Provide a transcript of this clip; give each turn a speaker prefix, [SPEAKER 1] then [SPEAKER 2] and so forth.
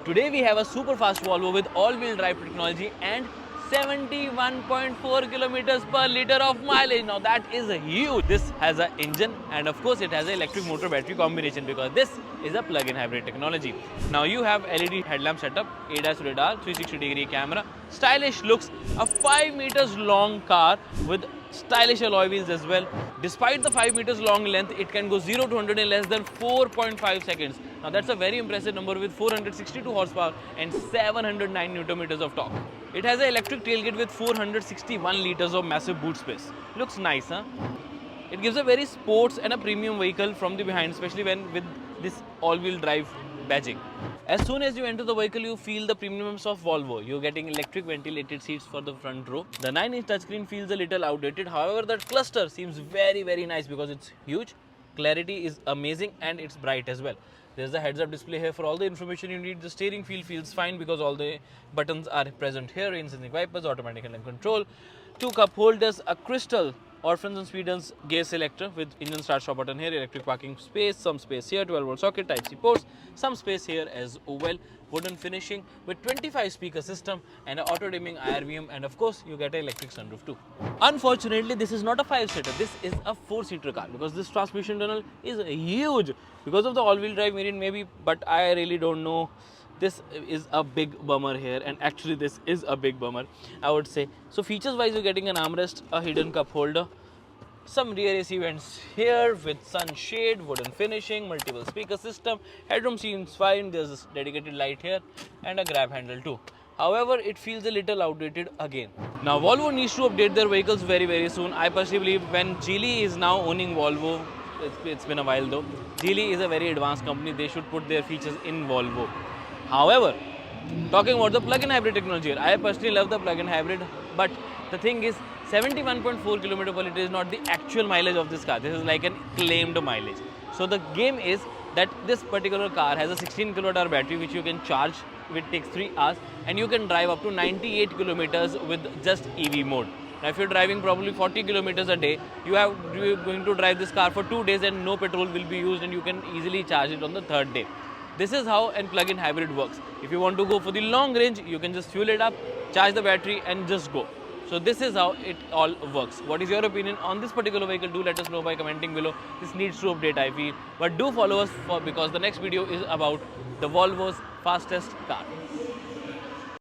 [SPEAKER 1] Today we have a super fast Volvo with all-wheel drive technology and 71.4 kilometers per liter of mileage. Now that is a huge. This has an engine and of course it has an electric motor battery combination because this is a plug-in hybrid technology. Now you have LED headlamp setup, ADAS radar, 360-degree camera, stylish looks, a 5 meters long car with stylish alloy wheels as well. Despite the 5 meters long length, it can go 0 to 100 in less than 4.5 seconds. Now that's a very impressive number with 462 horsepower and 709 Newton meters of torque. It has an electric tailgate with 461 liters of massive boot space. Looks nice, huh? It gives a very sports and a premium vehicle from the behind, especially when with this all-wheel drive badging. As soon as you enter the vehicle, you feel the premiums of Volvo. You're getting electric ventilated seats for the front row. The 9-inch touchscreen feels a little outdated. However, the cluster seems very nice because it's huge. Clarity is amazing and it's bright as well. There's a heads-up display here for all the information you need. The steering wheel feels fine because all the buttons are present here. Rain sensing wipers, automatic handling control, 2 cup holders, a crystal orphans and speeders gear selector with engine start stop button here, electric parking space, some space here, 12-volt socket, Type-C ports, some space here as well. Wooden finishing with 25 speaker system and an auto dimming IRVM, and of course you get an electric sunroof too. Unfortunately, this is not a 5-seater, this is a 4-seater car because this transmission tunnel is huge because of the all-wheel drive variant maybe, but I really don't know. This is a big bummer here, and actually this is a big bummer, I would say. So features wise, you're getting an armrest, a hidden cup holder, some rear AC vents here with sunshade, wooden finishing, multiple speaker system, headroom seems fine, there's a dedicated light here and a grab handle too. However, it feels a little outdated again. Now Volvo needs to update their vehicles very soon. I personally believe when Geely is now owning Volvo, it's been a while though, Geely is a very advanced company, they should put their features in Volvo. However, talking about the plug-in hybrid technology, I personally love the plug-in hybrid, but the thing is 71.4 km per liter is not the actual mileage of this car. This is like an claimed mileage. So the game is that this particular car has a 16 kWh battery which you can charge, which takes 3 hours, and you can drive up to 98 kilometers with just EV mode. Now if you're driving probably 40 kilometers a day, you're going to drive this car for 2 days and no petrol will be used, and you can easily charge it on the 3rd day. This is how a plug-in hybrid works. If you want to go for the long range, you can just fuel it up, charge the battery and just go. So this is how it all works. What is your opinion on this particular vehicle? Do let us know by commenting below. This needs to update, I feel. But do follow us because the next video is about the Volvo's fastest car.